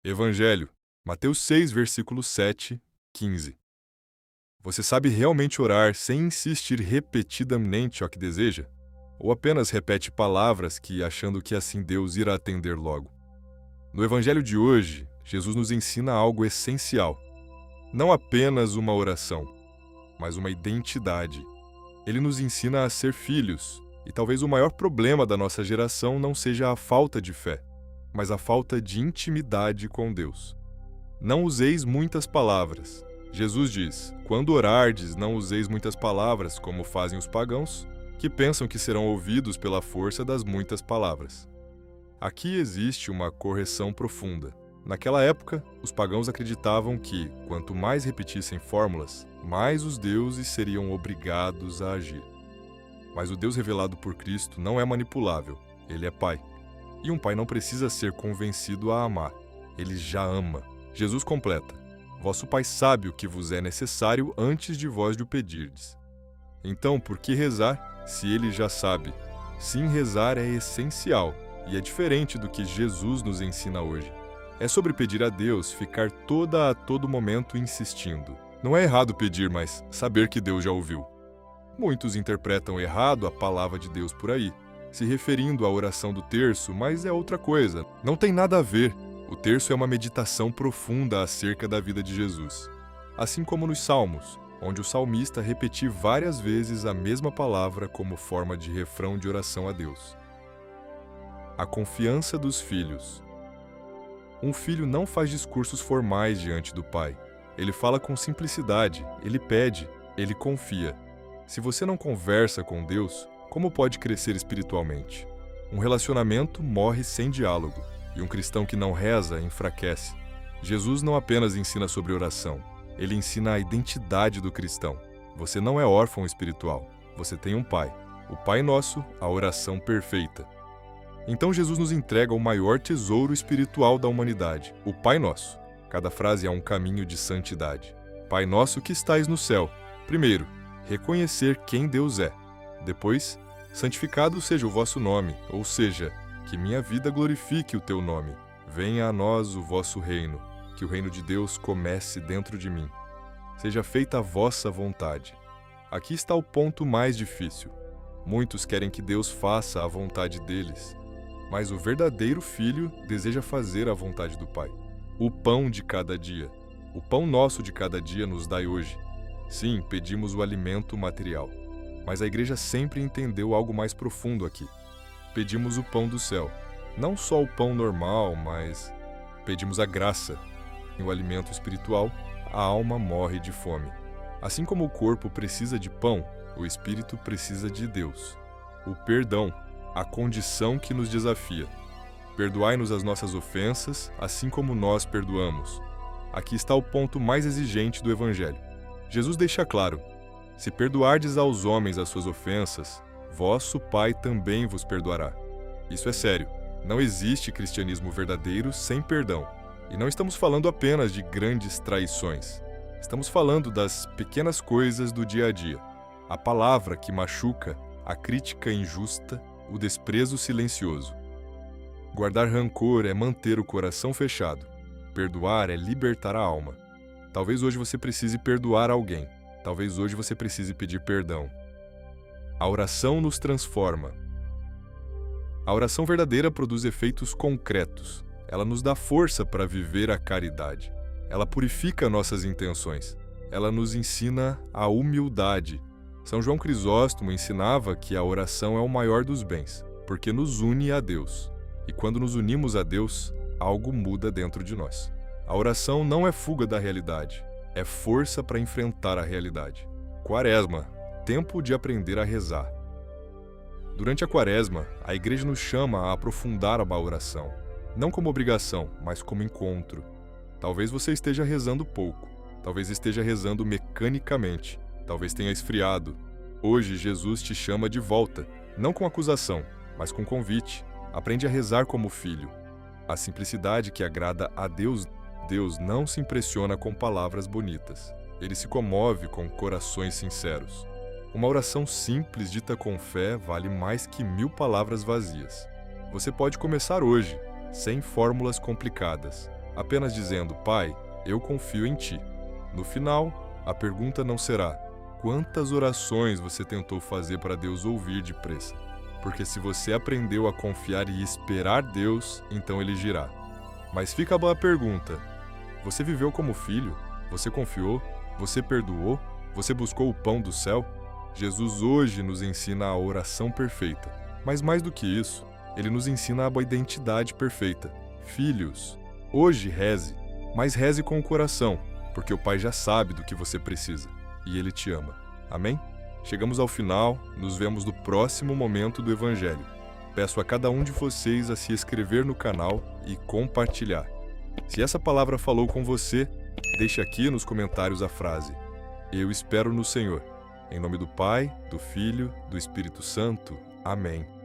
Evangelho, Mateus 6, versículo 7, 15. Você sabe realmente orar sem insistir repetidamente ao que deseja? Ou apenas repete palavras achando que assim Deus irá atender logo? No Evangelho de hoje, Jesus nos ensina algo essencial. Não apenas uma oração, mas uma identidade. Ele nos ensina a ser filhos, e talvez o maior problema da nossa geração não seja a falta de fé, mas a falta de intimidade com Deus. Não useis muitas palavras. Jesus diz: quando orardes, não useis muitas palavras, como fazem os pagãos, que pensam que serão ouvidos pela força das muitas palavras. Aqui existe uma correção profunda. Naquela época, os pagãos acreditavam que, quanto mais repetissem fórmulas, mais os deuses seriam obrigados a agir. Mas o Deus revelado por Cristo não é manipulável, ele é Pai. E um pai não precisa ser convencido a amar, ele já ama. Jesus completa: vosso Pai sabe o que vos é necessário antes de vós lhe o pedirdes. Então, por que rezar, se ele já sabe? Sim, rezar é essencial, e é diferente do que Jesus nos ensina hoje. É sobre pedir a Deus, ficar a todo momento insistindo. Não é errado pedir, mas saber que Deus já ouviu. Muitos interpretam errado a palavra de Deus por aí, se referindo à oração do terço, mas é outra coisa, não tem nada a ver. O terço é uma meditação profunda acerca da vida de Jesus. Assim como nos Salmos, onde o salmista repetiu várias vezes a mesma palavra como forma de refrão de oração a Deus. A confiança dos filhos. Um filho não faz discursos formais diante do pai. Ele fala com simplicidade, ele pede, ele confia. Se você não conversa com Deus, como pode crescer espiritualmente? Um relacionamento morre sem diálogo, e um cristão que não reza enfraquece. Jesus não apenas ensina sobre oração, ele ensina a identidade do cristão. Você não é órfão espiritual, você tem um Pai. O Pai Nosso, a oração perfeita. Então Jesus nos entrega o maior tesouro espiritual da humanidade, o Pai Nosso. Cada frase é um caminho de santidade. Pai Nosso que estais no céu. Primeiro, reconhecer quem Deus é. Depois, santificado seja o vosso nome, ou seja, que minha vida glorifique o teu nome. Venha a nós o vosso reino, que o reino de Deus comece dentro de mim. Seja feita a vossa vontade. Aqui está o ponto mais difícil. Muitos querem que Deus faça a vontade deles, mas o verdadeiro filho deseja fazer a vontade do Pai. O pão de cada dia. O pão nosso de cada dia nos dai hoje. Sim, pedimos o alimento material, mas a igreja sempre entendeu algo mais profundo aqui. Pedimos o pão do céu. Não só o pão normal, mas pedimos a graça. Em o alimento espiritual, a alma morre de fome. Assim como o corpo precisa de pão, o espírito precisa de Deus. O perdão, a condição que nos desafia. Perdoai-nos as nossas ofensas, assim como nós perdoamos. Aqui está o ponto mais exigente do Evangelho. Jesus deixa claro: se perdoardes aos homens as suas ofensas, vosso Pai também vos perdoará. Isso é sério. Não existe cristianismo verdadeiro sem perdão. E não estamos falando apenas de grandes traições. Estamos falando das pequenas coisas do dia a dia. A palavra que machuca, a crítica injusta, o desprezo silencioso. Guardar rancor é manter o coração fechado. Perdoar é libertar a alma. Talvez hoje você precise perdoar alguém. Talvez hoje você precise pedir perdão. A oração nos transforma. A oração verdadeira produz efeitos concretos. Ela nos dá força para viver a caridade. Ela purifica nossas intenções. Ela nos ensina a humildade. São João Crisóstomo ensinava que a oração é o maior dos bens, porque nos une a Deus. E quando nos unimos a Deus, algo muda dentro de nós. A oração não é fuga da realidade, é força para enfrentar a realidade. Quaresma, tempo de aprender a rezar. Durante a Quaresma, a igreja nos chama a aprofundar a oração, não como obrigação, mas como encontro. Talvez você esteja rezando pouco, talvez esteja rezando mecanicamente, talvez tenha esfriado. Hoje Jesus te chama de volta, não com acusação, mas com convite. Aprende a rezar como filho. A simplicidade que agrada a Deus. Deus não se impressiona com palavras bonitas. Ele se comove com corações sinceros. Uma oração simples dita com fé vale mais que 1000 palavras vazias. Você pode começar hoje, sem fórmulas complicadas. apenas dizendo: Pai, eu confio em Ti. No final, a pergunta não será: quantas orações você tentou fazer para Deus ouvir depressa? Porque se você aprendeu a confiar e esperar Deus, então Ele agirá. Mas fica a boa pergunta: você viveu como filho? Você confiou? Você perdoou? Você buscou o pão do céu? Jesus hoje nos ensina a oração perfeita. Mas mais do que isso, Ele nos ensina a identidade perfeita. Filhos, hoje reze, mas reze com o coração, porque o Pai já sabe do que você precisa e Ele te ama. Amém? Chegamos ao final, nos vemos no próximo momento do Evangelho. Peço a cada um de vocês a se inscrever no canal e compartilhar. Se essa palavra falou com você, deixe aqui nos comentários a frase: Eu espero no Senhor. Em nome do Pai, do Filho, do Espírito Santo. Amém.